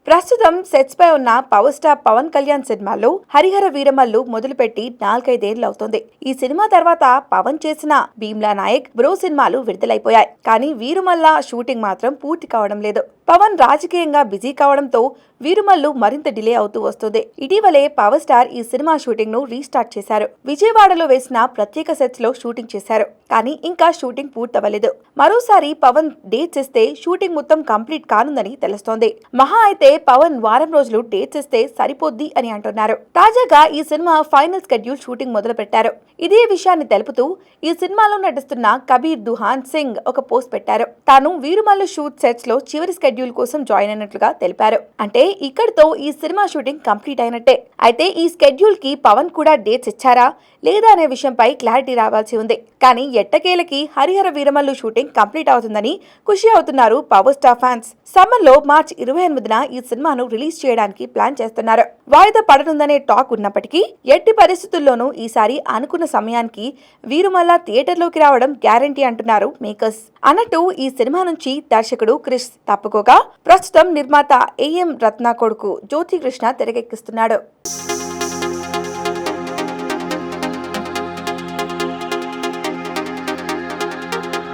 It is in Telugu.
ప్రస్తుతం సెట్స్ పై ఉన్న పవర్ స్టార్ పవన్ కళ్యాణ్ సినిమాలో హరిహర వీరమల్లు మొదలుపెట్టి 4-5 అవుతుంది. ఈ సినిమా తర్వాత పవన్ చేసిన భీమ్లా నాయక్, బ్రో సినిమాలు విడుదలైపోయాయి. కానీ వీరుమల్ల షూటింగ్ మాత్రం పూర్తి కావడం లేదు. పవన్ రాజకీయంగా బిజీ కావడంతో వీరుమల్లు మరింత డిలే అవుతూ వస్తుంది. ఇటీవలే పవర్ స్టార్ ఈ సినిమా షూటింగ్ ను రీస్టార్ట్ చేశారు. విజయవాడలో వేసిన ప్రత్యేక సెట్స్ లో షూటింగ్ చేశారు. కానీ ఇంకా షూటింగ్ పూర్తవ్వలేదు. మరోసారి పవన్ డేట్స్ ఇస్తే షూటింగ్ మొత్తం కంప్లీట్ కానుందని తెలుస్తోంది. మహా అయితే పవన్ వారం రోజులు డేట్స్ ఇస్తే సరిపోద్ది అని అంటున్నారు. తాజాగా ఈ సినిమా ఫైనల్ స్కెడ్యూల్ షూటింగ్ మొదలు పెట్టారు. ఇదే విషయాన్ని తెలుపుతూ ఈ సినిమాలో నటిస్తున్న కబీర్ దుహాన్ సింగ్ ఒక పోస్ట్ పెట్టారు. తాను వీరుమల్లు షూట్ సెట్స్ లో చివరి స్కెడ్యూల్ కోసం జాయిన్ అయినట్లుగా తెలిపారు. అంటే ఇక్కడితో ఈ సినిమా షూటింగ్ కంప్లీట్ అయినట్టే. అయితే ఈ స్కెడ్యూల్ కి పవన్ కూడా డేట్స్ ఇచ్చారా లేదా అనే విషయంపై క్లారిటీ రావాల్సి ఉంది. కానీ ఎట్టకేలకి హరిహర వీరమల్లు షూటింగ్ కంప్లీట్ అవుతుందని ఖుషి అవుతున్నారు పవర్ స్టార్ ఫ్యాన్స్. సమ్మర్ లో మార్చి 28న ఈ సినిమాను రిలీజ్ చేయడానికి ప్లాన్ చేస్తున్నారు. వాయిదా పడనుందనే టాక్ ఉన్నప్పటికీ ఎట్టి పరిస్థితుల్లోనూ ఈసారి అనుకున్న సమయానికి వీరుమల్ల థియేటర్లోకి రావడం గ్యారంటీ అంటున్నారు మేకర్స్. అన్నట్టు ఈ సినిమా నుంచి దర్శకుడు క్రిష్ తప్పుకోగా ప్రస్తుతం నిర్మాత ఏఎం రత్నా కొడుకు జ్యోతి కృష్ణ తెరకెక్కిస్తున్నాడు.